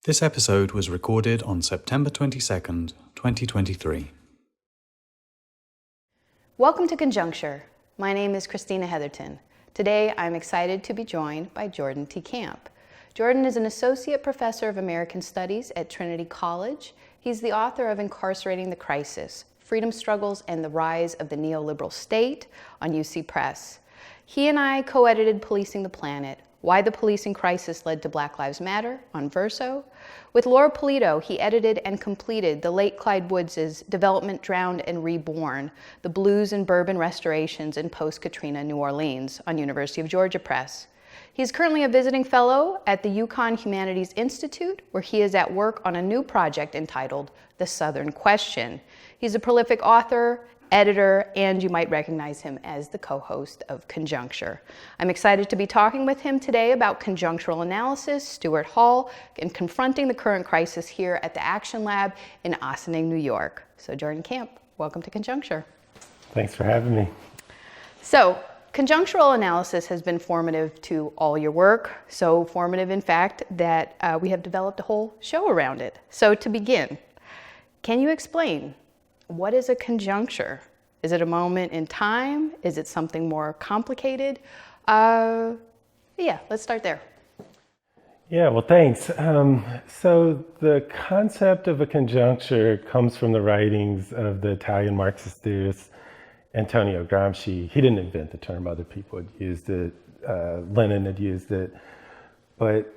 This episode was recorded on September 22nd, 2023. Welcome to Conjuncture. My name is Christina Heatherton. Today, I'm excited to be joined by Jordan T. Camp. Jordan is an associate professor of American Studies at Trinity College. He's the author of Incarcerating the Crisis, Freedom Struggles and the Rise of the Neoliberal State on UC Press. He and I co-edited Policing the Planet, Why the Policing Crisis Led to Black Lives Matter on Verso. With Laura Polito, he edited and completed the late Clyde Woods' Development Drowned and Reborn, the Blues and Bourbon Restorations in Post-Katrina New Orleans on University of Georgia Press. He's currently a visiting fellow at the UConn Humanities Institute, where he is at work on a new project entitled The Southern Question. He's a prolific author, editor, and you might recognize him as the co-host of Conjuncture. I'm excited to be talking with him today about conjunctural analysis, Stuart Hall, and confronting the current crisis here at the Action Lab in Ossining, New York. So Jordan Camp, welcome to Conjuncture. Thanks for having me. So, conjunctural analysis has been formative to all your work, so formative in fact that we have developed a whole show around it. So to begin, can you explain what is a conjuncture? Is it a moment in time? Is it something more complicated? Let's start there. Yeah, well, thanks. So the concept of a conjuncture comes from the writings of the Italian Marxist theorist Antonio Gramsci. He didn't invent the term, other people had used it, Lenin had used it, but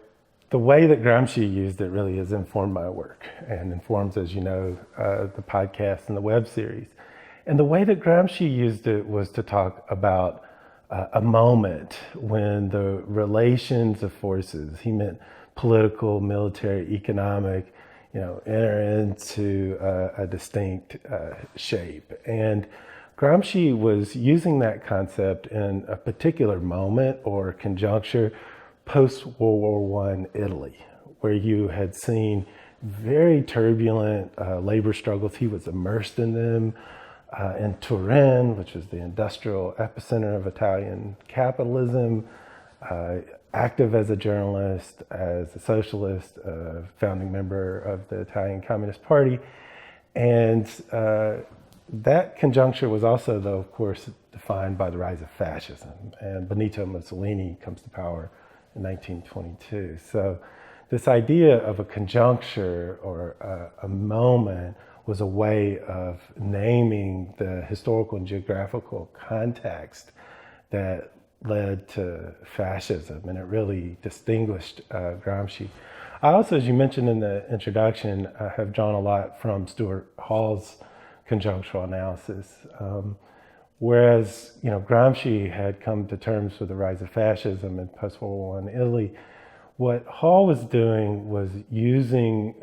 the way that Gramsci used it really has informed my work and informs, as you know, the podcast and the web series. And the way that Gramsci used it was to talk about a moment when the relations of forces, he meant political, military, economic, enter into a distinct shape. And Gramsci was using that concept in a particular moment or conjuncture post-World War I Italy, where you had seen very turbulent labor struggles. He was immersed in them in Turin, which was the industrial epicenter of Italian capitalism, active as a journalist, as a socialist, founding member of the Italian Communist Party. And that conjuncture was also, though, of course, defined by the rise of fascism. And Benito Mussolini comes to power in 1922. So this idea of a conjuncture or a moment was a way of naming the historical and geographical context that led to fascism, and it really distinguished Gramsci. I also, as you mentioned in the introduction, have drawn a lot from Stuart Hall's conjunctural analysis. Whereas, Gramsci had come to terms with the rise of fascism in post-World War I Italy, what Hall was doing was using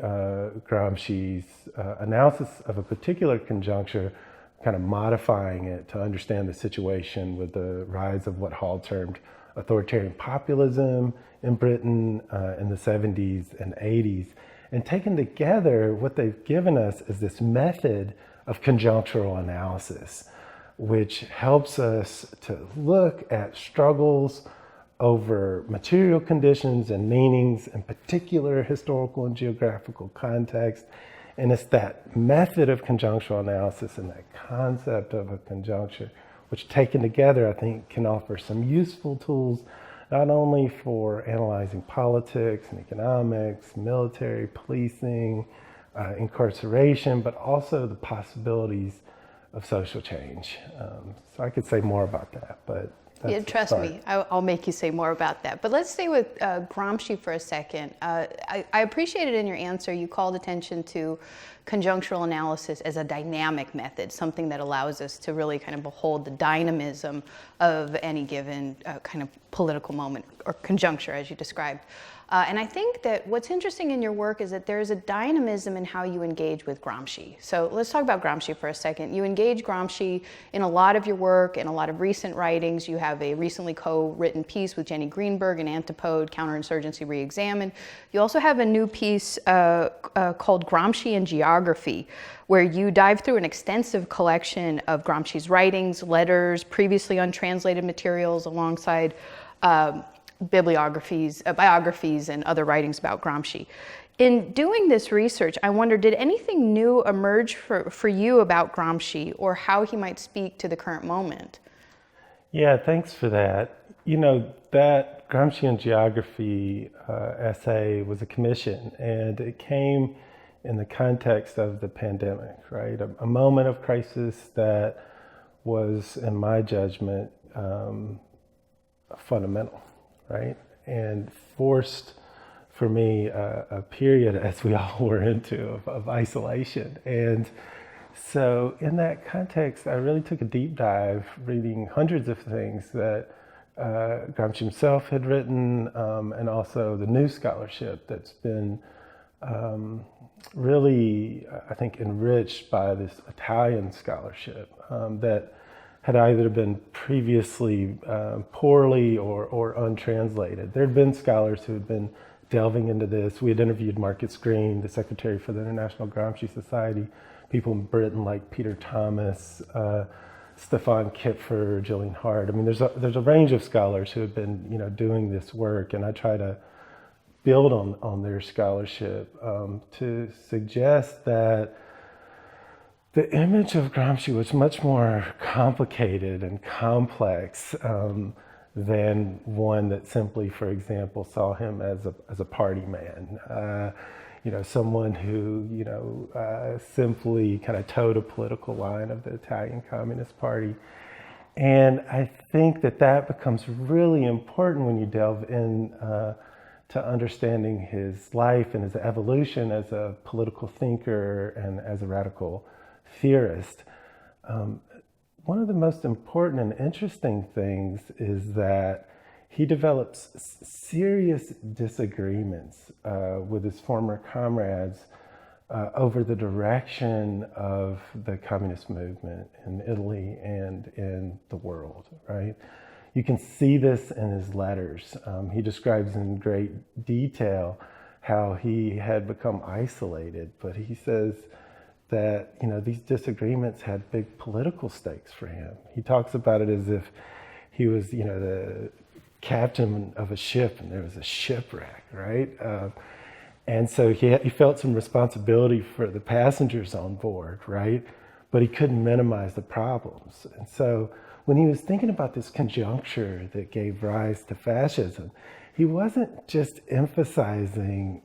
Gramsci's analysis of a particular conjuncture, kind of modifying it to understand the situation with the rise of what Hall termed authoritarian populism in Britain in the 70s and 80s. And taken together, what they've given us is this method of conjunctural analysis, which helps us to look at struggles over material conditions and meanings in particular historical and geographical context. And it's that method of conjunctural analysis and that concept of a conjuncture, which taken together, I think, can offer some useful tools, not only for analyzing politics and economics, military, policing, incarceration, but also the possibilities of social change. So I could say more about that, but trust me, I'll make you say more about that. But let's stay with Gramsci for a second. I appreciated in your answer, you called attention to conjunctural analysis as a dynamic method, something that allows us to really kind of behold the dynamism of any given kind of political moment or conjuncture, as you described. And I think that what's interesting in your work is that there is a dynamism in how you engage with Gramsci. So let's talk about Gramsci for a second. You engage Gramsci in a lot of your work, in a lot of recent writings. You have a recently co-written piece with Jenny Greenberg in Antipode, Counterinsurgency Reexamined. You also have a new piece called Gramsci and Geography, where you dive through an extensive collection of Gramsci's writings, letters, previously untranslated materials, alongside bibliographies, biographies, and other writings about Gramsci. In doing this research, I wonder, did anything new emerge for you about Gramsci or how he might speak to the current moment? Yeah, thanks for that. You know, that Gramscian geography essay was a commission, and it came in the context of the pandemic, right? A moment of crisis that was, in my judgment, fundamental, right? And forced for me a period, as we all were into, of isolation. And so in that context, I really took a deep dive, reading hundreds of things that Gramsci himself had written, and also the new scholarship that's been really, I think, enriched by this Italian scholarship that had either been previously poorly or untranslated. There had been scholars who had been delving into this. We had interviewed Marcus Green, the secretary for the International Gramsci Society, people in Britain like Peter Thomas, Stefan Kipfer, Gillian Hart. I mean, there's a range of scholars who have been, doing this work, and I try to build on their scholarship to suggest that the image of Gramsci was much more complicated and complex than one that simply, for example, saw him as a party man. Someone who, simply kind of towed a political line of the Italian Communist Party. And I think that becomes really important when you delve in to understanding his life and his evolution as a political thinker and as a radical theorist. One of the most important and interesting things is that he develops serious disagreements with his former comrades over the direction of the communist movement in Italy and in the world, right? You can see this in his letters. He describes in great detail how he had become isolated, but he says that, these disagreements had big political stakes for him. He talks about it as if he was, the captain of a ship and there was a shipwreck, right? And so he felt some responsibility for the passengers on board, right? But he couldn't minimize the problems. And so when he was thinking about this conjuncture that gave rise to fascism, he wasn't just emphasizing,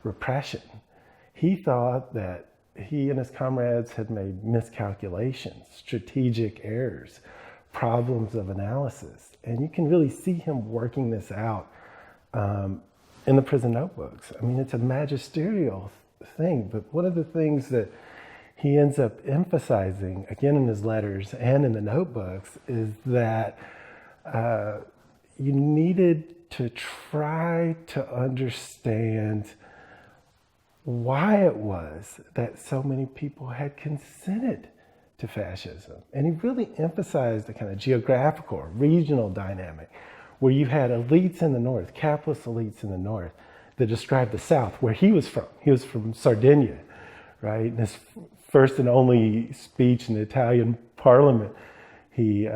repression. He thought that he and his comrades had made miscalculations, strategic errors, problems of analysis. And you can really see him working this out in the prison notebooks. I mean, it's a magisterial thing, but one of the things that he ends up emphasizing, again in his letters and in the notebooks, is that you needed to try to understand why it was that so many people had consented to fascism. And he really emphasized the kind of geographical or regional dynamic where you had elites in the north, capitalist elites in the north, that described the South, where he was from. He was from Sardinia, right? In his first and only speech in the Italian parliament, he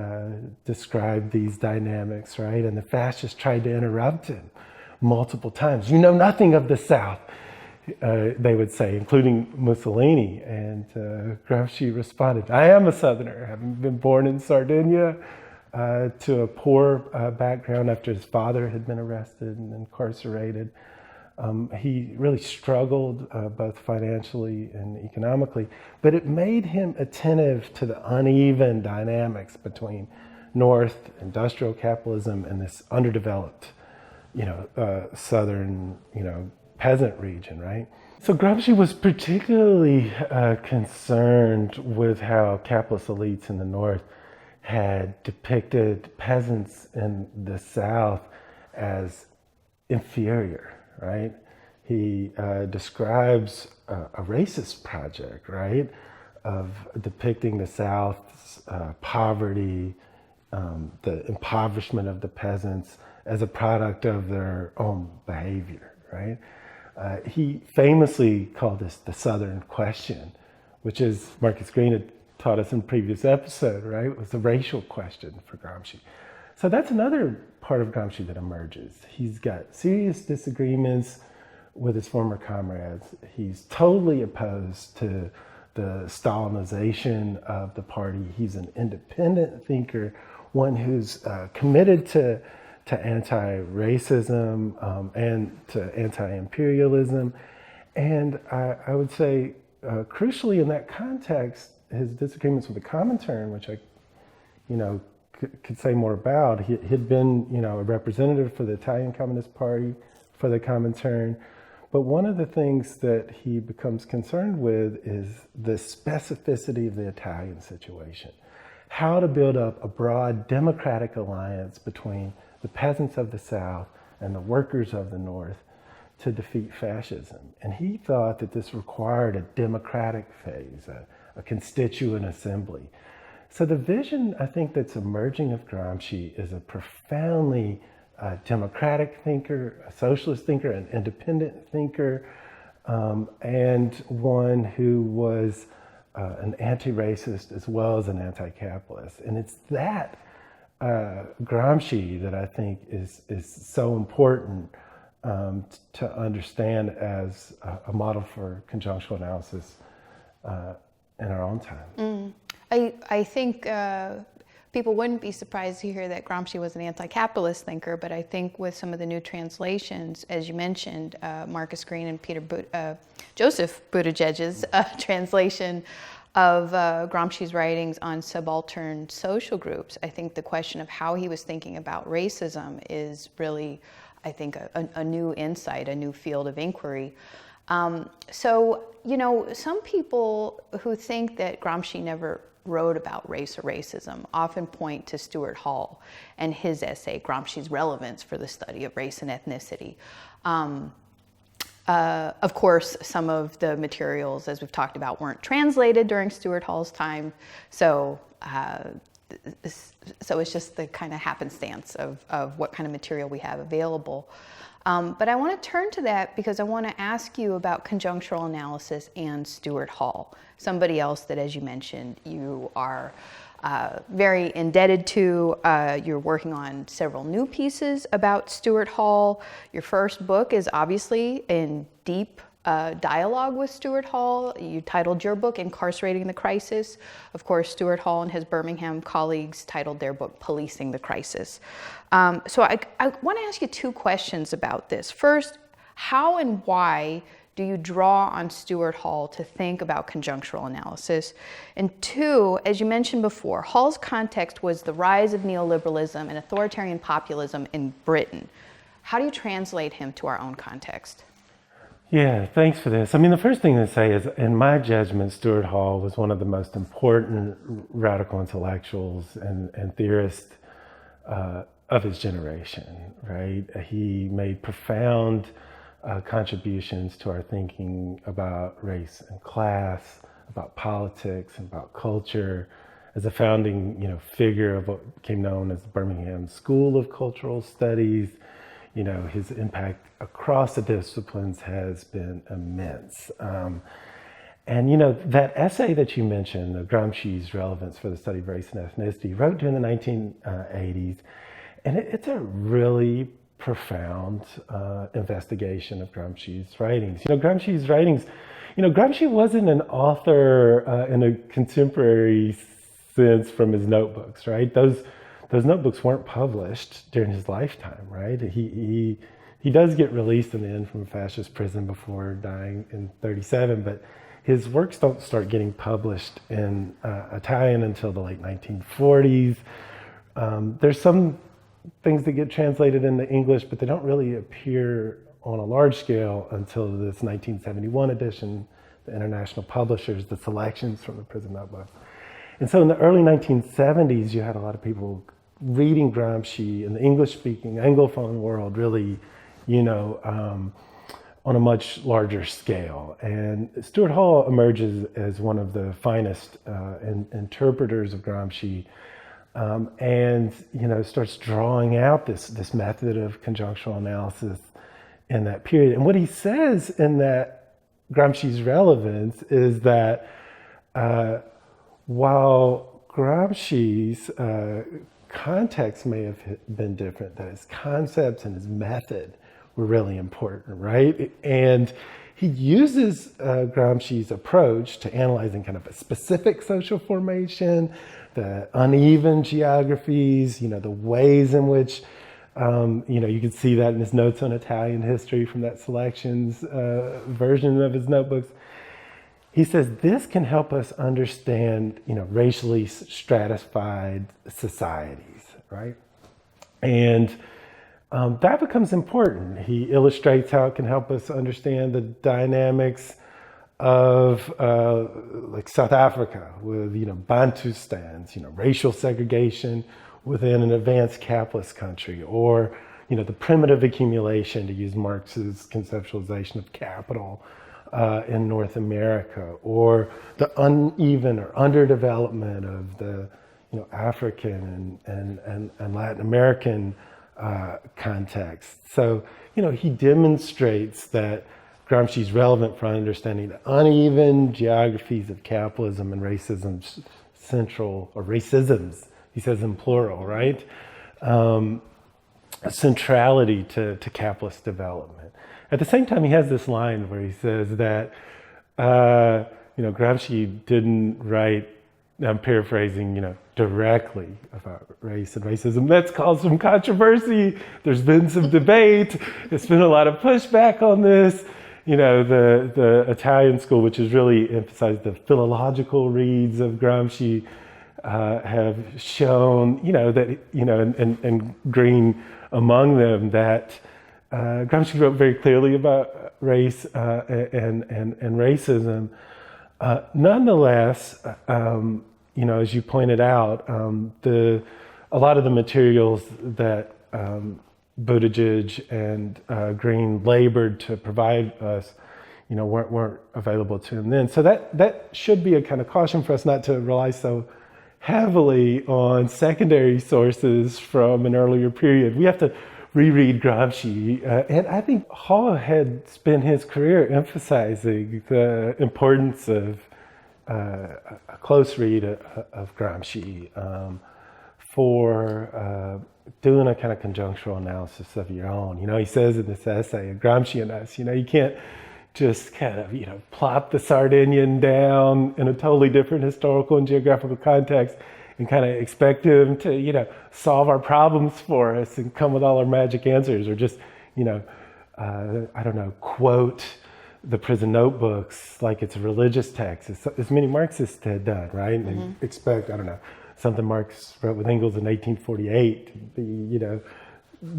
described these dynamics, right? And the fascists tried to interrupt him multiple times. You know nothing of the South, they would say, including Mussolini. And Gramsci responded, I am a Southerner, having been born in Sardinia to a poor background after his father had been arrested and incarcerated. He really struggled both financially and economically, but it made him attentive to the uneven dynamics between North industrial capitalism and this underdeveloped, Southern, peasant region, right? So Gramsci was particularly concerned with how capitalist elites in the North had depicted peasants in the South as inferior, right? He describes a racist project, right, of depicting the South's poverty, the impoverishment of the peasants as a product of their own behavior, right? He famously called this the Southern question, which is, Marcus Green had taught us in a previous episode, right? It was a racial question for Gramsci. So that's another part of Gramsci that emerges. He's got serious disagreements with his former comrades. He's totally opposed to the Stalinization of the party. He's an independent thinker, one who's committed to anti-racism and to anti-imperialism. And I would say, crucially in that context, his disagreements with the Comintern, which I, could say more about. He'd been, a representative for the Italian Communist Party, for the Comintern. But one of the things that he becomes concerned with is the specificity of the Italian situation. How to build up a broad democratic alliance between the peasants of the South and the workers of the North to defeat fascism. And he thought that this required a democratic phase, a constituent assembly. So the vision, I think, that's emerging of Gramsci is a profoundly democratic thinker, a socialist thinker, an independent thinker, and one who was an anti-racist as well as an anti-capitalist. And it's that Gramsci that I think is so important to understand as a model for conjunctural analysis in our own time. I think people wouldn't be surprised to hear that Gramsci was an anti-capitalist thinker, but I think with some of the new translations, as you mentioned, Marcus Green and Joseph Buttigieg's translation of Gramsci's writings on subaltern social groups, I think the question of how he was thinking about racism is really, I think, a new insight, a new field of inquiry. So, some people who think that Gramsci never wrote about race or racism often point to Stuart Hall and his essay, Gramsci's Relevance for the Study of Race and Ethnicity. Of course, some of the materials, as we've talked about, weren't translated during Stuart Hall's time, so it's just the kind of happenstance of what kind of material we have available. But I want to turn to that because I want to ask you about conjunctural analysis and Stuart Hall, somebody else that, as you mentioned, you are very indebted to. You're working on several new pieces about Stuart Hall. Your first book is obviously in deep dialogue with Stuart Hall. You titled your book Incarcerating the Crisis. Of course, Stuart Hall and his Birmingham colleagues titled their book Policing the Crisis. So I want to ask you two questions about this. First, how and why do you draw on Stuart Hall to think about conjunctural analysis? And two, as you mentioned before, Hall's context was the rise of neoliberalism and authoritarian populism in Britain. How do you translate him to our own context? Yeah, thanks for this. I mean, the first thing to say is, in my judgment, Stuart Hall was one of the most important radical intellectuals and theorists of his generation, right? He made profound contributions to our thinking about race and class, about politics, and about culture. As a founding, figure of what became known as the Birmingham School of Cultural Studies, his impact across the disciplines has been immense. And that essay that you mentioned, Gramsci's Relevance for the Study of Race and Ethnicity, wrote during the 1980s, and it's a really profound investigation of Gramsci's writings. Gramsci's writings, Gramsci wasn't an author in a contemporary sense from his notebooks, right? Those notebooks weren't published during his lifetime, right? He does get released in the end from a fascist prison before dying in 1937, but his works don't start getting published in Italian until the late 1940s. There's some things that get translated into English, but they don't really appear on a large scale until this 1971 edition, the international publishers, the selections from the prison notebooks. And so in the early 1970s, you had a lot of people reading Gramsci in the English-speaking Anglophone world, really, on a much larger scale. And Stuart Hall emerges as one of the finest interpreters of Gramsci, and starts drawing out this method of conjunctural analysis in that period. And what he says in that Gramsci's Relevance is that while Gramsci's context may have been different, that his concepts and his method were really important, right? And he uses Gramsci's approach to analyzing kind of a specific social formation, the uneven geographies, the ways in which, you can see that in his notes on Italian history from that selections version of his notebooks. He says this can help us understand, racially stratified societies, right? And that becomes important. He illustrates how it can help us understand the dynamics of like South Africa with, Bantustans, racial segregation within an advanced capitalist country, or, the primitive accumulation, to use Marx's conceptualization of capital, in North America, or the uneven or underdevelopment of the African and Latin American context. So he demonstrates that Gramsci is relevant for understanding the uneven geographies of capitalism and racism's central, or racisms, he says in plural, right? Centrality to capitalist development. At the same time, he has this line where he says that, Gramsci didn't write, I'm paraphrasing, directly about race and racism. That's caused some controversy. There's been some debate. There's been a lot of pushback on this. The Italian school, which has really emphasized the philological reads of Gramsci, have shown, that, and Green among them, that Gramsci wrote very clearly about race and racism. Nonetheless, as you pointed out, a lot of the materials that Buttigieg and Green labored to provide us, weren't available to him then. So that should be a kind of caution for us not to rely so heavily on secondary sources from an earlier period. We have to reread Gramsci, and I think Hall had spent his career emphasizing the importance of a close read of Gramsci for doing a kind of conjunctural analysis of your own. He says in this essay, Gramsci and Us, you can't just kind of, plop the Sardinian down in a totally different historical and geographical context and kind of expect him to, solve our problems for us and come with all our magic answers, or just, quote the prison notebooks like it's a religious text, as many Marxists had done, right? And they expect, something Marx wrote with Engels in 1848 to be,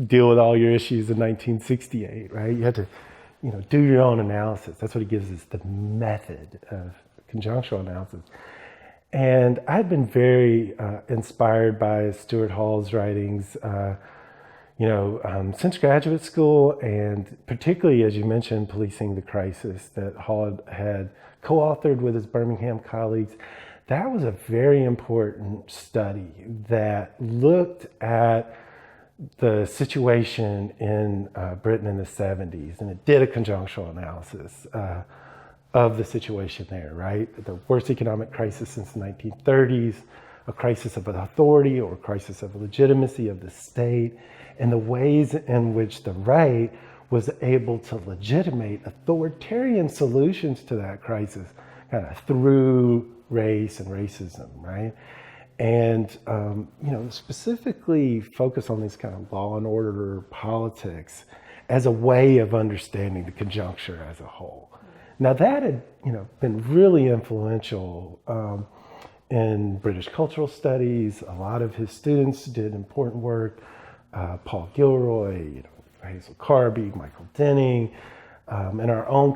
deal with all your issues in 1968, right? You have to, do your own analysis. That's what he gives us, the method of conjunctural analysis. And I've been very inspired by Stuart Hall's writings, since graduate school, and particularly, as you mentioned, Policing the Crisis, that Hall had co-authored with his Birmingham colleagues. That was a very important study that looked at the situation in Britain in the 70s, and it did a conjunctural analysis of the situation there, right? The worst economic crisis since the 1930s, a crisis of authority or a crisis of legitimacy of the state, and the ways in which the right was able to legitimate authoritarian solutions to that crisis kind of through race and racism, right? And, specifically focus on these kind of law and order politics as a way of understanding the conjuncture as a whole. Now that had, been really influential in British cultural studies. A lot of his students did important work. Paul Gilroy, Hazel Carby, Michael Denning. In our own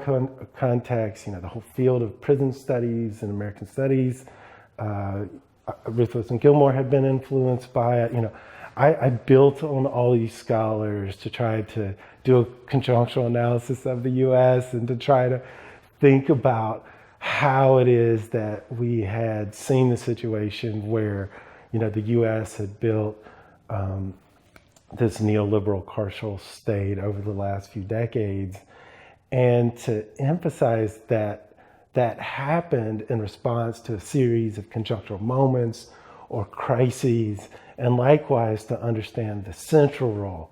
context, the whole field of prison studies and American studies, Ruth Wilson Gilmore had been influenced by it. I built on all these scholars to try to do a conjunctural analysis of the U.S. and to try to think about how it is that we had seen the situation where, the U.S. had built this neoliberal carceral state over the last few decades, and to emphasize that happened in response to a series of conjunctural moments or crises, and likewise to understand the central role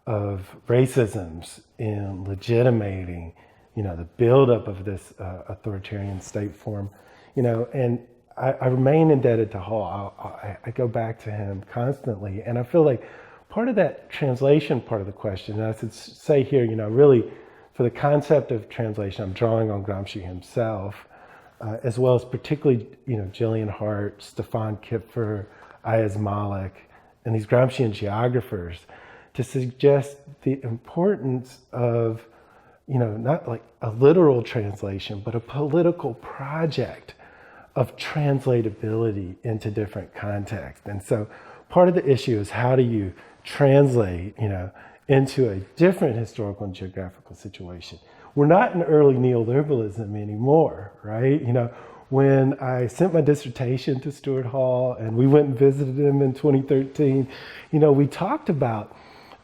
of racisms in legitimating, the buildup of this authoritarian state form, and I remain indebted to Hall. I go back to him constantly, and I feel like part of that translation part of the question, and I should say here, really for the concept of translation, I'm drawing on Gramsci himself, as well as particularly, Gillian Hart, Stefan Kipfer, Ayaz Malik, and these Gramscian geographers, to suggest the importance of, not like a literal translation, but a political project of translatability into different contexts. And so part of the issue is how do you translate, into a different historical and geographical situation. We're not in early neoliberalism anymore, right? When I sent my dissertation to Stuart Hall and we went and visited him in 2013, we talked about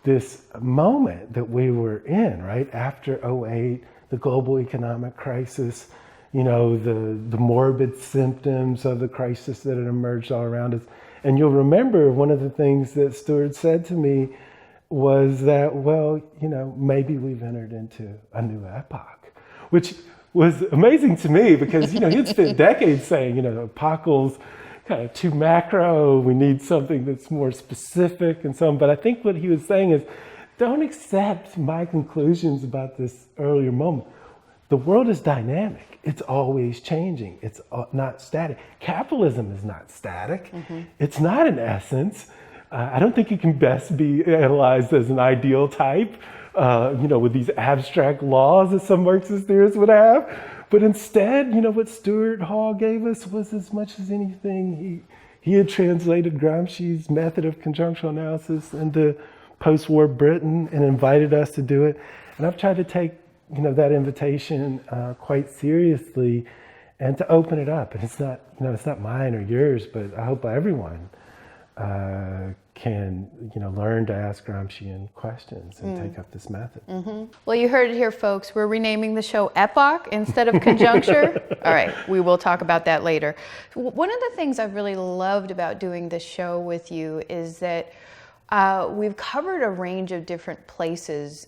this moment that we were in, right? After '08, the global economic crisis, the morbid symptoms of the crisis that had emerged all around us. And you'll remember one of the things that Stuart said to me was that, well, maybe we've entered into a new epoch, which was amazing to me because, he'd spent decades saying, epochals kind of too macro, we need something that's more specific and so on. But I think what he was saying is, don't accept my conclusions about this earlier moment. The world is dynamic. It's always changing. It's not static. Capitalism is not static. Mm-hmm. It's not an essence. I don't think it can best be analyzed as an ideal type, with these abstract laws that some Marxist theorists would have. But instead, what Stuart Hall gave us was, as much as anything, he had translated Gramsci's method of conjunctural analysis into post-war Britain and invited us to do it. And I've tried to take that invitation quite seriously and to open it up. And it's not mine or yours, but I hope everyone can learn to ask Gramscian questions and take up this method. Mm-hmm. Well, you heard it here, folks. We're renaming the show Epoch instead of Conjuncture. All right, we will talk about that later. One of the things I've really loved about doing this show with you is that we've covered a range of different places,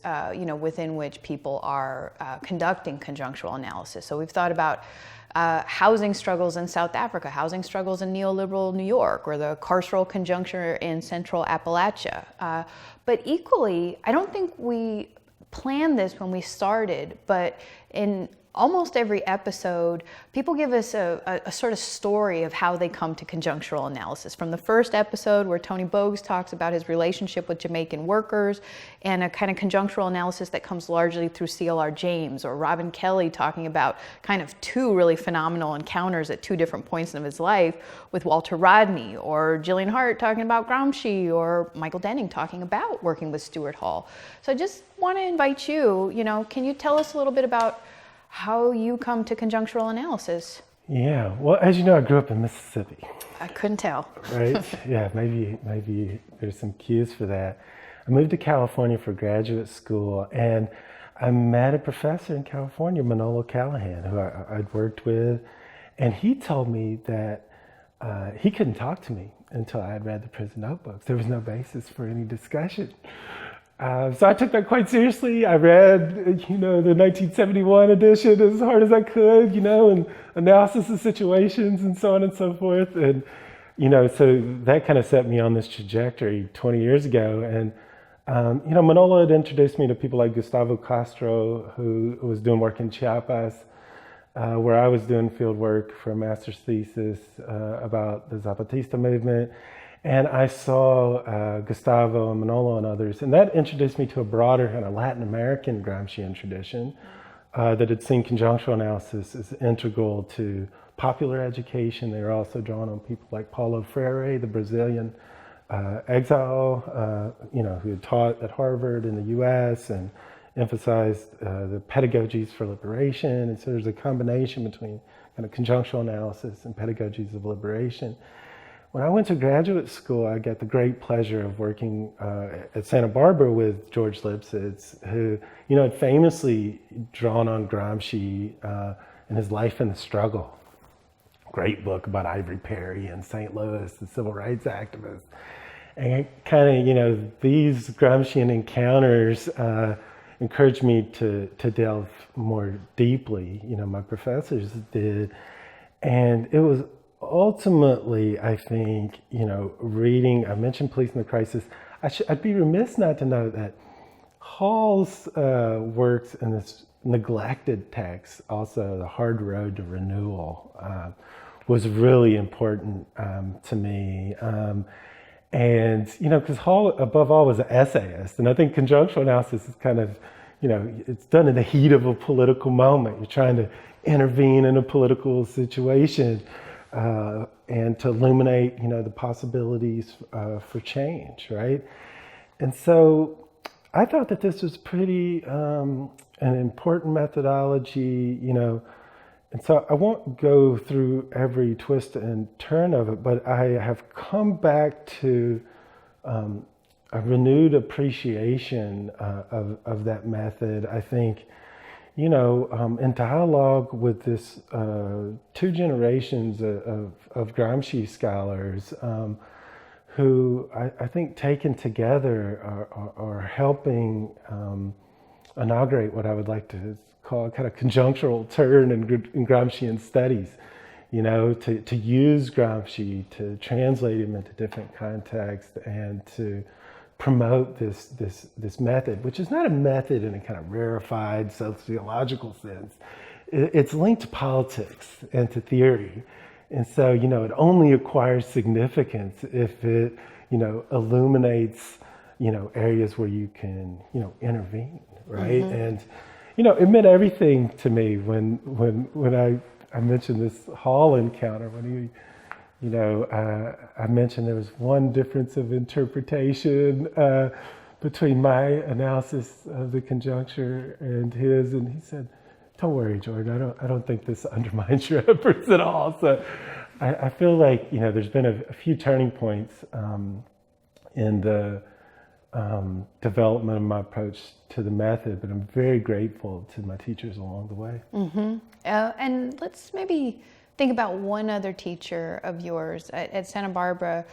within which people are conducting conjunctural analysis. So we've thought about housing struggles in South Africa, housing struggles in neoliberal New York, or the carceral conjuncture in central Appalachia. But equally, I don't think we planned this when we started, but in almost every episode, people give us a sort of story of how they come to conjunctural analysis. From the first episode where Tony Bogues talks about his relationship with Jamaican workers and a kind of conjunctural analysis that comes largely through C.L.R. James, or Robin Kelly talking about kind of two really phenomenal encounters at two different points in his life with Walter Rodney, or Gillian Hart talking about Gramsci, or Michael Denning talking about working with Stuart Hall. So I just want to invite you, can you tell us a little bit about how you come to conjunctural analysis? Yeah, well, as you know, I grew up in Mississippi. I couldn't tell. Right? Yeah, maybe there's some cues for that. I moved to California for graduate school, and I met a professor in California, Manolo Callahan, who I'd worked with, and he told me that he couldn't talk to me until I had read the prison notebooks. There was no basis for any discussion. So I took that quite seriously. I read, the 1971 edition as hard as I could, and analysis of situations and so on and so forth. And, so that kind of set me on this trajectory 20 years ago. And, Manolo had introduced me to people like Gustavo Castro, who was doing work in Chiapas, where I was doing field work for a master's thesis about the Zapatista movement. And I saw Gustavo and Manolo and others, and that introduced me to a broader kind of Latin American Gramscian tradition that had seen conjunctural analysis as integral to popular education. They were also drawn on people like Paulo Freire, the Brazilian exile, who had taught at Hartford in the US and emphasized the pedagogies for liberation. And so there's a combination between kind of conjunctural analysis and pedagogies of liberation. When I went to graduate school, I got the great pleasure of working at Santa Barbara with George Lipsitz, who, had famously drawn on Gramsci and his life in the struggle. Great book about Ivory Perry in St. Louis, the civil rights activist. And kind of, these Gramscian encounters encouraged me to delve more deeply, my professors did. And it was ultimately, I think, reading, I mentioned Police in the Crisis. I'd be remiss not to note that Hall's works in this neglected text, also The Hard Road to Renewal, was really important to me. And, because Hall, above all, was an essayist. And I think conjunctural analysis is kind of, it's done in the heat of a political moment. You're trying to intervene in a political situation and to illuminate, the possibilities for change, right? And so I thought that this was pretty an important methodology, and so I won't go through every twist and turn of it, but I have come back to a renewed appreciation of that method. I think, in dialogue with this two generations of Gramsci scholars who I think taken together are helping inaugurate what I would like to call a kind of conjunctural turn in Gramscian studies, to use Gramsci, to translate him into different contexts, and to promote this method, which is not a method in a kind of rarefied sociological sense. It's linked to politics and to theory. And so, it only acquires significance if it, illuminates, areas where you can, intervene, right? Mm-hmm. And, it meant everything to me when I mentioned this Hall encounter, when he, I mentioned there was one difference of interpretation between my analysis of the conjuncture and his, and he said, "Don't worry, Jordan. I don't think this undermines your efforts at all." So I feel like there's been a few turning points in the development of my approach to the method, but I'm very grateful to my teachers along the way. Mm-hmm. And let's maybe think about one other teacher of yours at Santa Barbara.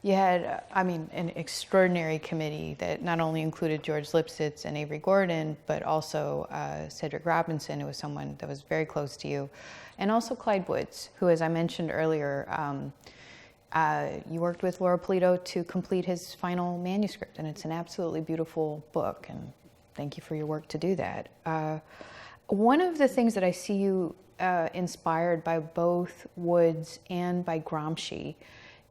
You had, an extraordinary committee that not only included George Lipsitz and Avery Gordon, but also Cedric Robinson, who was someone that was very close to you, and also Clyde Woods, who, as I mentioned earlier, you worked with Laura Polito to complete his final manuscript, and it's an absolutely beautiful book, and thank you for your work to do that. One of the things that I see you inspired by both Woods and by Gramsci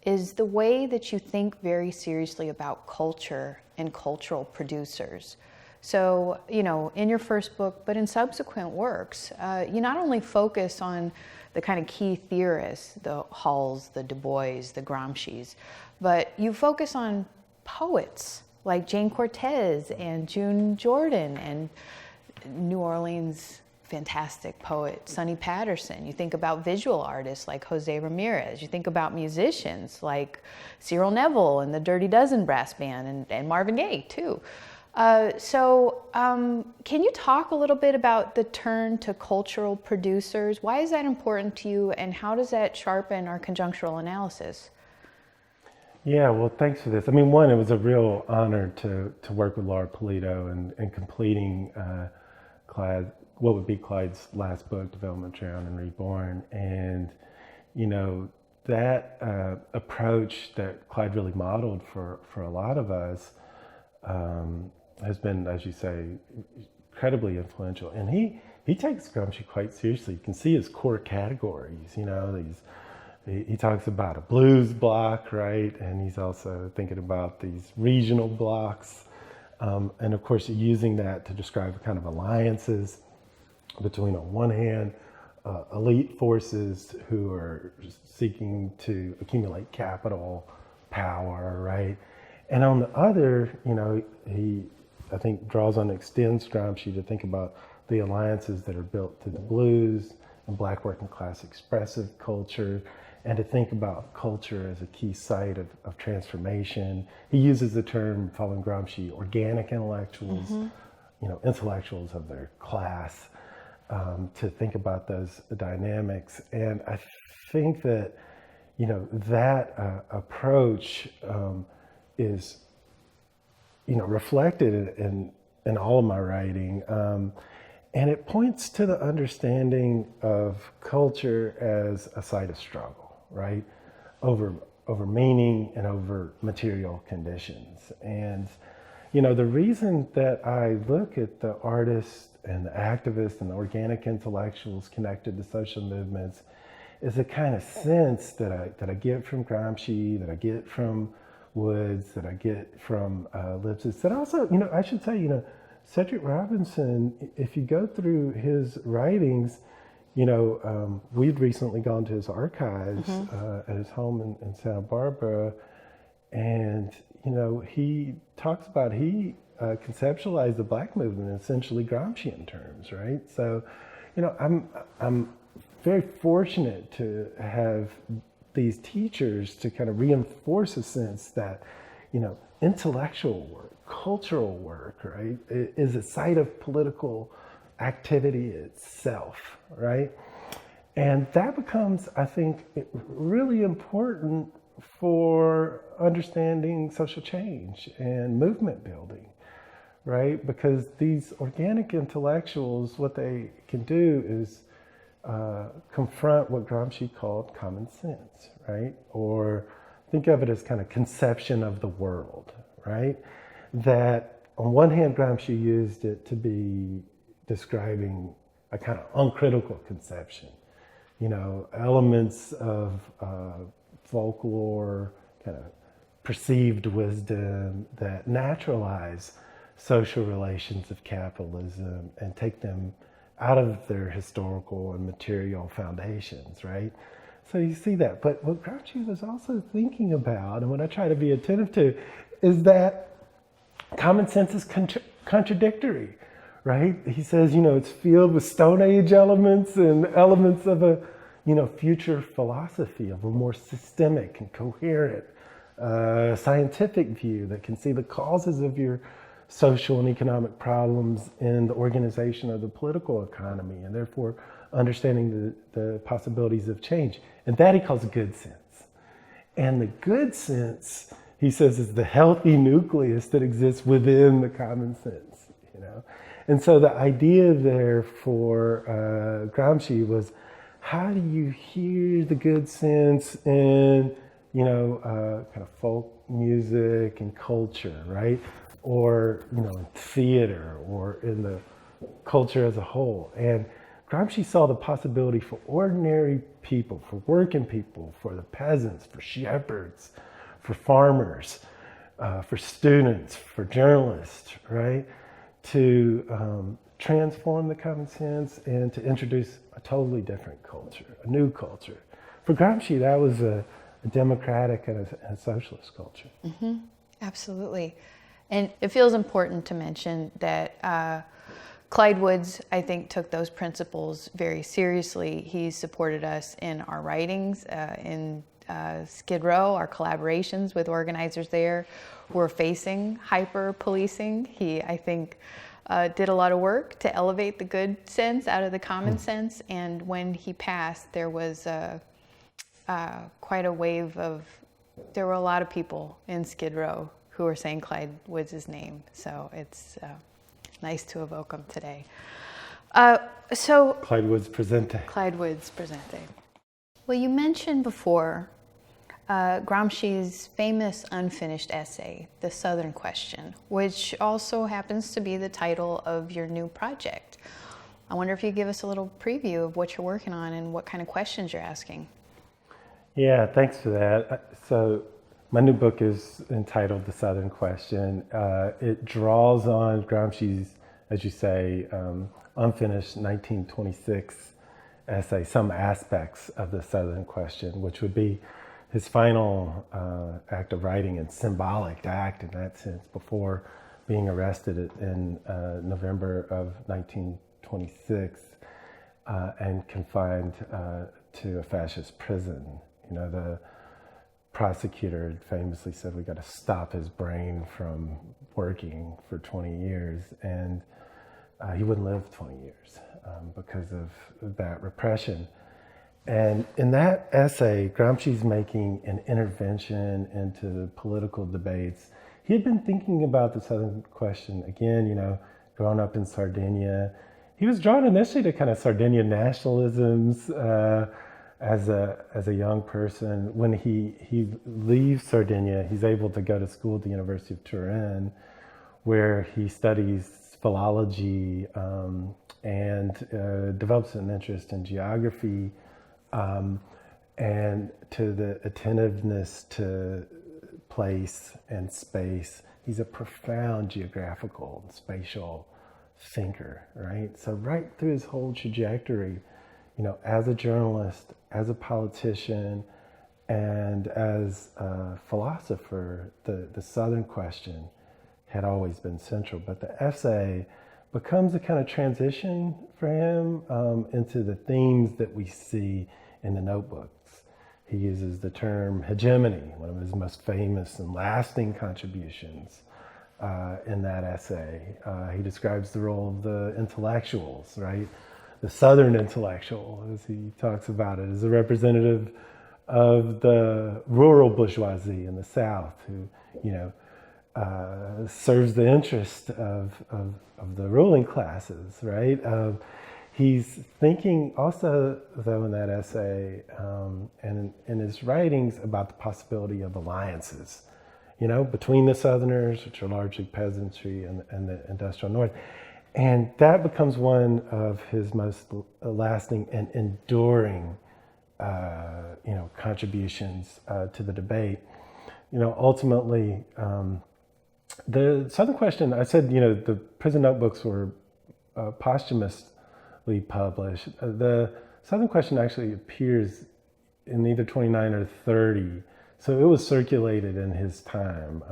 is the way that you think very seriously about culture and cultural producers. So, in your first book, but in subsequent works, you not only focus on the kind of key theorists, the Halls, the Du Bois, the Gramscis, but you focus on poets like Jane Cortez and June Jordan and New Orleans fantastic poet Sonny Patterson. You think about visual artists like Jose Ramirez. You think about musicians like Cyril Neville and the Dirty Dozen Brass Band and Marvin Gaye too. So can you talk a little bit about the turn to cultural producers? Why is that important to you, and how does that sharpen our conjunctural analysis? Yeah, well, thanks for this. One, it was a real honor to work with Laura Polito and completing what would be Clyde's last book, Development, Drowned, and Reborn. And, that approach that Clyde really modeled for a lot of us has been, as you say, incredibly influential. And he takes Gramsci quite seriously. You can see his core categories, he talks about a blues block, right? And he's also thinking about these regional blocks. And of course, using that to describe kind of alliances between, on one hand, elite forces who are seeking to accumulate capital, power, right? And on the other, he, I think, draws on, extends Gramsci to think about the alliances that are built through the blues and Black working class expressive culture, and to think about culture as a key site of transformation. He uses the term, following Gramsci, organic intellectuals, intellectuals of their class, to think about those dynamics. And I think that, that approach is, reflected in all of my writing. And it points to the understanding of culture as a site of struggle, right? Over meaning and over material conditions. And, the reason that I look at the artists and the activists and the organic intellectuals connected to social movements is a kind of sense that I get from Gramsci, that I get from Woods, that I get from Lipsitz, that also, I should say, Cedric Robinson, if you go through his writings, we'd recently gone to his archives at his home in Santa Barbara, and he talks about he conceptualized the Black movement in essentially Gramscian terms, right? So, I'm very fortunate to have these teachers to kind of reinforce a sense that, intellectual work, cultural work, right, is a site of political activity itself, right? And that becomes, I think, really important for understanding social change and movement building, right? Because these organic intellectuals, what they can do is confront what Gramsci called common sense, right? Or think of it as kind of conception of the world, right? That on one hand, Gramsci used it to be describing a kind of uncritical conception, elements of folklore, kind of perceived wisdom that naturalize social relations of capitalism and take them out of their historical and material foundations, right? So you see that. But what Gramsci was also thinking about, and what I try to be attentive to, is that common sense is contradictory, right? He says, it's filled with Stone Age elements and elements of a, future philosophy, of a more systemic and coherent scientific view that can see the causes of your social and economic problems in the organization of the political economy, and therefore understanding the possibilities of change. And that he calls good sense. And the good sense, he says, is the healthy nucleus that exists within the common sense, And so the idea there for Gramsci was, how do you hear the good sense in, kind of folk music and culture, right? Or, in theater, or in the culture as a whole. And Gramsci saw the possibility for ordinary people, for working people, for the peasants, for shepherds, for farmers, for students, for journalists, right? To transform the common sense and to introduce a totally different culture, a new culture. For Gramsci, that was a democratic and a socialist culture. Mm-hmm. Absolutely. And it feels important to mention that Clyde Woods, I think, took those principles very seriously. He supported us in our writings, in Skid Row, our collaborations with organizers there who were facing hyper-policing. He, I think, did a lot of work to elevate the good sense out of the common sense. And when he passed, there was quite a wave of, there were a lot of people in Skid Row who were saying Clyde Woods' name. So it's nice to evoke him today. Clyde Woods Presente. Clyde Woods Presente. Well, you mentioned before Gramsci's famous unfinished essay, The Southern Question, which also happens to be the title of your new project. I wonder if you could give us a little preview of what you're working on and what kind of questions you're asking. Yeah, thanks for that. So my new book is entitled The Southern Question. It draws on Gramsci's, as you say, unfinished 1926 essay, some aspects of the Southern Question, which would be his final act of writing and symbolic act in that sense before being arrested in November of 1926 and confined to a fascist prison. The prosecutor had famously said, we got to stop his brain from working for 20 years. And he wouldn't live 20 years because of that repression. And in that essay, Gramsci's making an intervention into political debates. He had been thinking about the Southern question, again, growing up in Sardinia. He was drawn initially to kind of Sardinian nationalisms as a young person. When he leaves Sardinia, he's able to go to school at the University of Turin, where he studies philology and develops an interest in geography, and to the attentiveness to place and space. He's a profound geographical and spatial thinker, right? So right through his whole trajectory, as a journalist, as a politician, and as a philosopher, the Southern question had always been central. But the essay becomes a kind of transition for him into the themes that we see in the notebooks. He uses the term hegemony, one of his most famous and lasting contributions in that essay. He describes the role of the intellectuals, right? The Southern intellectual, as he talks about it, as a representative of the rural bourgeoisie in the South, who, serves the interest of the ruling classes, right? He's thinking also, though, in that essay and in his writings about the possibility of alliances, between the Southerners, which are largely peasantry, and the industrial North. And that becomes one of his most lasting and enduring, contributions to the debate. Ultimately, the Southern question, I said, the prison notebooks were posthumously published. The Southern question actually appears in either 29 or 30, so it was circulated in his time.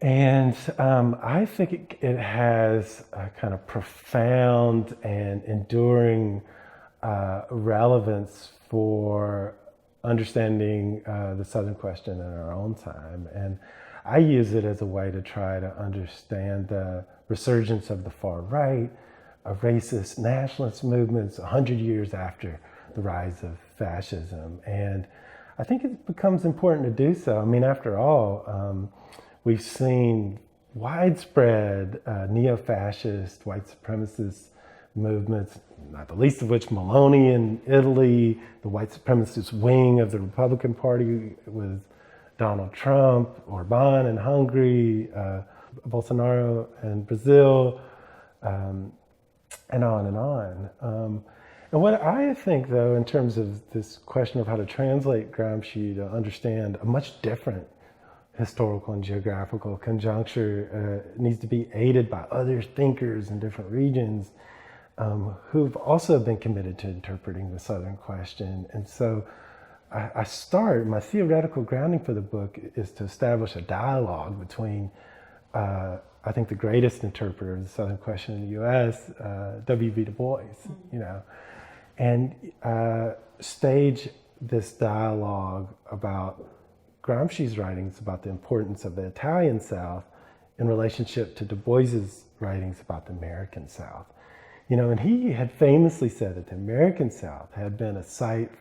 I think it has a kind of profound and enduring relevance for understanding the Southern question in our own time. And I use it as a way to try to understand the resurgence of the far right, of racist nationalist movements 100 years after the rise of fascism. And I think it becomes important to do so. I mean, after all, we've seen widespread neo-fascist, white supremacist movements, not the least of which Meloni in Italy, the white supremacist wing of the Republican Party with Donald Trump, Orban in Hungary, Bolsonaro in Brazil, and on and on. And what I think, though, in terms of this question of how to translate Gramsci to understand a much different historical and geographical conjuncture needs to be aided by other thinkers in different regions who've also been committed to interpreting the Southern question. And so I start, my theoretical grounding for the book is to establish a dialogue between, I think, the greatest interpreter of the Southern question in the US, W.B. Du Bois, and stage this dialogue about Gramsci's writings about the importance of the Italian South in relationship to Du Bois's writings about the American South. And he had famously said that the American South had been a site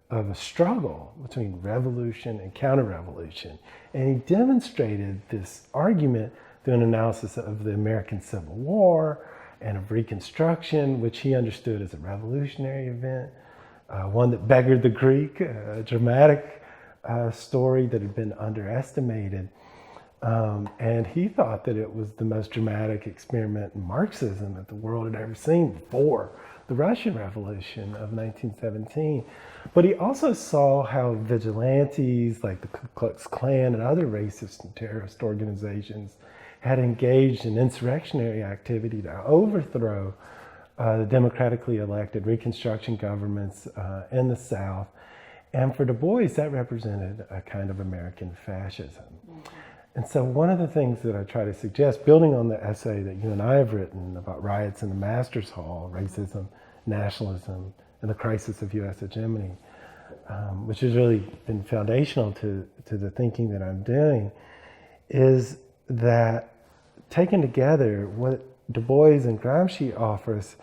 of a struggle between revolution and counter-revolution. And he demonstrated this argument through an analysis of the American Civil War and of Reconstruction, which he understood as a revolutionary event, one that beggared the Greek, a dramatic story that had been underestimated. And he thought that it was the most dramatic experiment in Marxism that the world had ever seen before the Russian Revolution of 1917. But he also saw how vigilantes like the Ku Klux Klan and other racist and terrorist organizations had engaged in insurrectionary activity to overthrow the democratically elected Reconstruction governments in the South. And for Du Bois, that represented a kind of American fascism. And so one of the things that I try to suggest, building on the essay that you and I have written about riots in the Masters Hall, racism, nationalism, and the crisis of US hegemony, which has really been foundational to the thinking that I'm doing, is that taken together, what Du Bois and Gramsci offers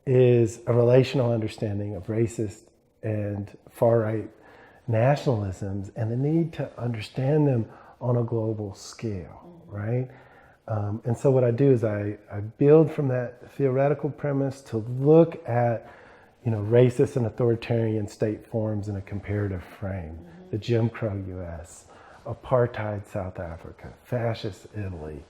is a relational understanding of racist and far-right nationalisms and the need to understand them on a global scale, right? And so what I do is I build from that theoretical premise to look at, racist and authoritarian state forms in a comparative frame. The Jim Crow US, apartheid South Africa, fascist Italy,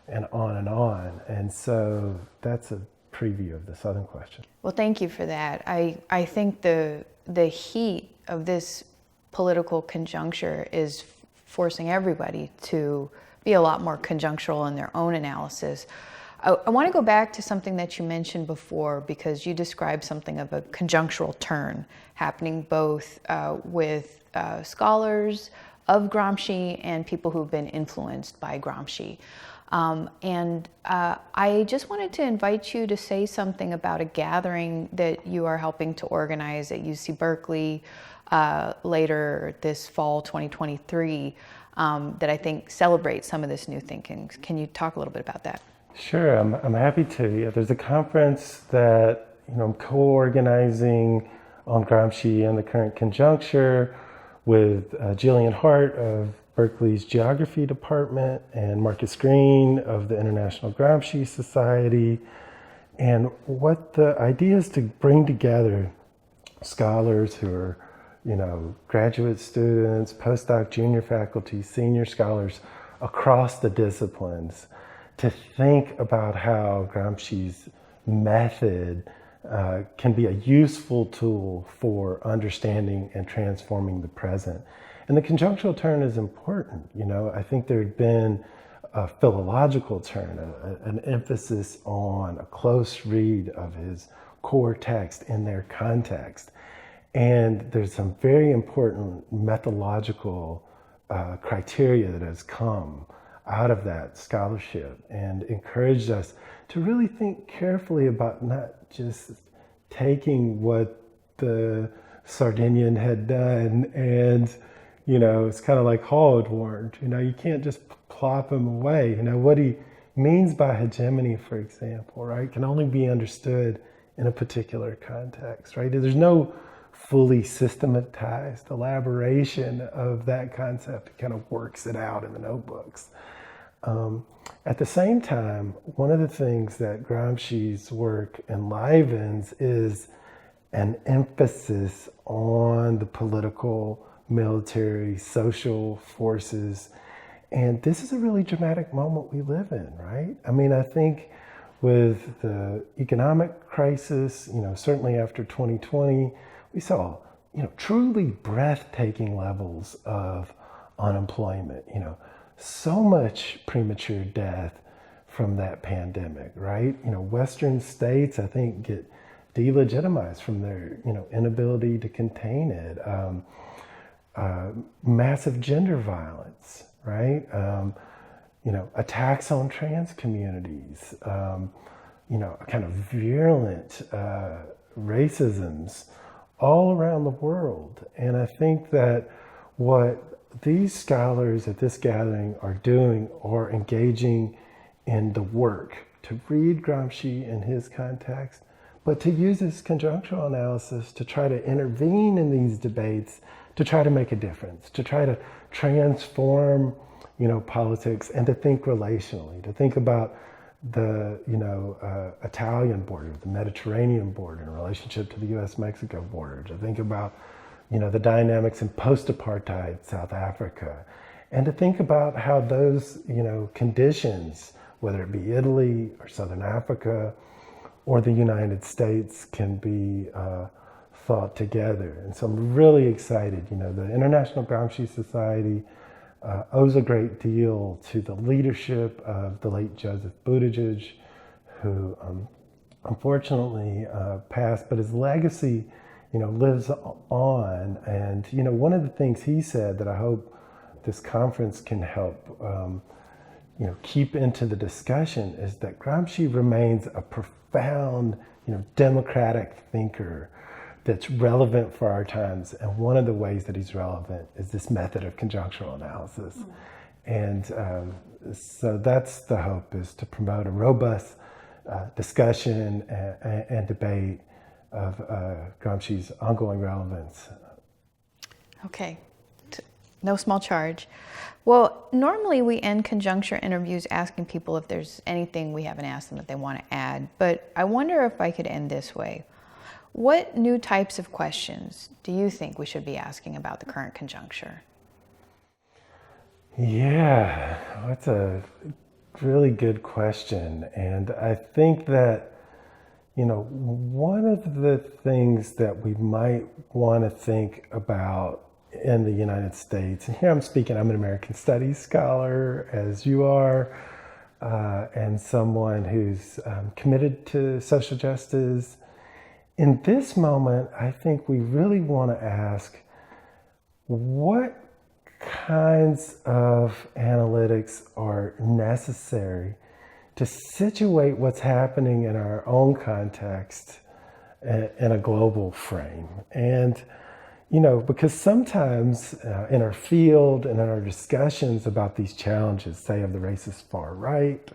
and on and on. And so that's a preview of the Southern question. Well, thank you for that. I think the heat of this political conjuncture is forcing everybody to be a lot more conjunctural in their own analysis. I want to go back to something that you mentioned before, because you described something of a conjunctural turn happening both with scholars of Gramsci and people who've been influenced by Gramsci. I just wanted to invite you to say something about a gathering that you are helping to organize at UC Berkeley later this fall 2023 that I think celebrates some of this new thinking. Can you talk a little bit about that? Sure, I'm happy to. Yeah, there's a conference that I'm co-organizing on Gramsci and the current conjuncture with Jillian Hart of Berkeley's Geography Department and Marcus Green of the International Gramsci Society. And what the idea is to bring together scholars who are, graduate students, postdoc, junior faculty, senior scholars across the disciplines to think about how Gramsci's method can be a useful tool for understanding and transforming the present. And the conjunctural turn is important. I think there had been a philological turn, an emphasis on a close read of his core text in their context. And there's some very important methodological criteria that has come out of that scholarship and encouraged us to really think carefully about not just taking what the Sardinian had done and, it's kind of like Hall had warned, you can't just plop him away. What he means by hegemony, for example, right, can only be understood in a particular context, right? There's no fully systematized elaboration of that concept. It kind of works it out in the notebooks. At the same time, one of the things that Gramsci's work enlivens is an emphasis on the political, military, social forces. And this is a really dramatic moment we live in, right? I think with the economic crisis, certainly after 2020, we saw, truly breathtaking levels of unemployment, so much premature death from that pandemic, right? Western states, I think, get delegitimized from their, inability to contain it. Massive gender violence, right? Attacks on trans communities, kind of virulent racisms all around the world. And I think that what these scholars at this gathering are doing are engaging in the work to read Gramsci in his context, but to use his conjunctural analysis to try to intervene in these debates, to try to make a difference, to try to transform, politics, and to think relationally, to think about the, Italian border, the Mediterranean border in relationship to the US-Mexico border, to think about, the dynamics in post-apartheid South Africa, and to think about how those, conditions, whether it be Italy or Southern Africa or the United States, can be thought together. And so I'm really excited. The International Gramsci Society owes a great deal to the leadership of the late Joseph Buttigieg, who unfortunately passed, but his legacy lives on. And, one of the things he said that I hope this conference can help, keep into the discussion is that Gramsci remains a profound, democratic thinker that's relevant for our times. And one of the ways that he's relevant is this method of conjunctural analysis. And so that's the hope, is to promote a robust discussion and debate of Gramsci's ongoing relevance. Okay, no small charge. Well, normally we end Conjuncture interviews asking people if there's anything we haven't asked them that they want to add, but I wonder if I could end this way. What new types of questions do you think we should be asking about the current conjuncture? Yeah, that's a really good question. And I think that, one of the things that we might want to think about in the United States, and here I'm an American Studies scholar, as you are, and someone who's committed to social justice. In this moment, I think we really want to ask, what kinds of analytics are necessary to situate what's happening in our own context in a global frame? And, because sometimes in our field and in our discussions about these challenges, say of the racist far right,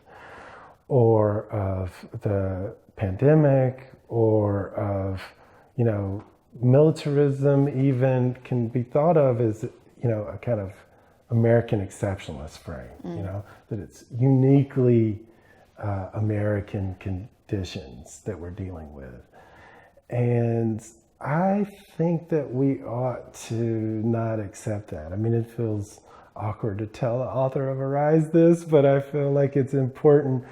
or of the pandemic, or of, militarism even, can be thought of as, a kind of American exceptionalist frame, that it's uniquely American conditions that we're dealing with. And I think that we ought to not accept that. I mean, it feels awkward to tell the author of Arise this, but I feel like it's important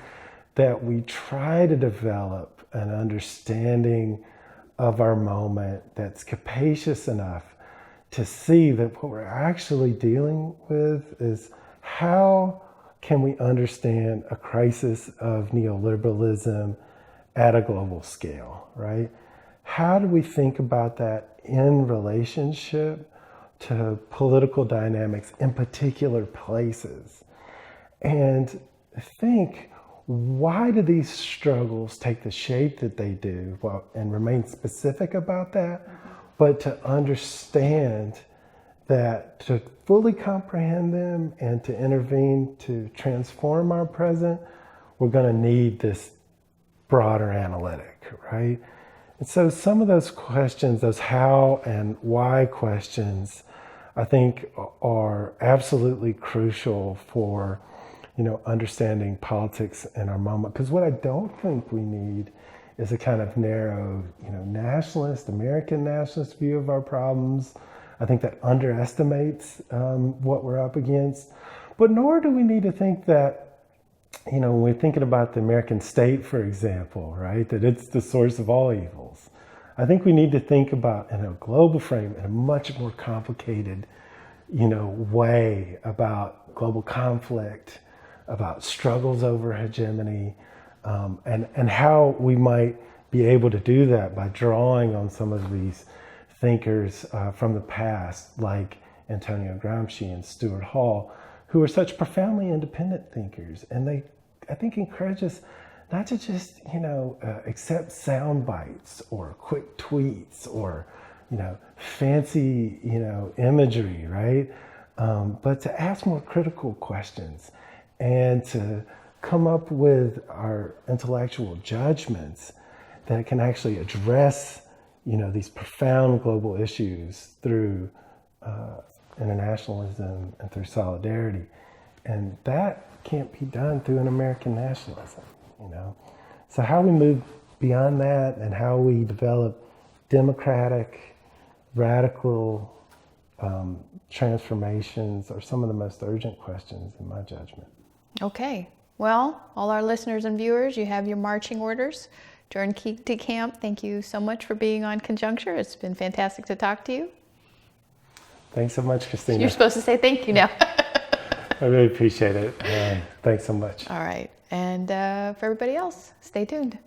that we try to develop an understanding of our moment that's capacious enough to see that what we're actually dealing with is, how can we understand a crisis of neoliberalism at a global scale, right? How do we think about that in relationship to political dynamics in particular places? And think, why do these struggles take the shape that they do? Well, and remain specific about that, but to understand that to fully comprehend them and to intervene to transform our present, we're going to need this broader analytic, right? And so some of those questions, those how and why questions, I think are absolutely crucial for, understanding politics in our moment. Because what I don't think we need is a kind of narrow, nationalist, American nationalist view of our problems. I think that underestimates what we're up against. But nor do we need to think that, when we're thinking about the American state, for example, right, that it's the source of all evils. I think we need to think about, in a global frame, in a much more complicated, way, about global conflict, about struggles over hegemony, and how we might be able to do that by drawing on some of these thinkers from the past, like Antonio Gramsci and Stuart Hall, who are such profoundly independent thinkers. And they, I think, encourage us not to just, accept sound bites or quick tweets or, fancy, imagery, right? But to ask more critical questions and to come up with our intellectual judgments that can actually address, these profound global issues through internationalism and through solidarity. And that can't be done through an American nationalism, So how we move beyond that and how we develop democratic, radical transformations are some of the most urgent questions in my judgment. Okay. Well, all our listeners and viewers, you have your marching orders. Jordan T. Camp, thank you so much for being on Conjuncture. It's been fantastic to talk to you. Thanks so much, Christina. You're supposed to say thank you now. I really appreciate it. Thanks so much. All right. And for everybody else, stay tuned.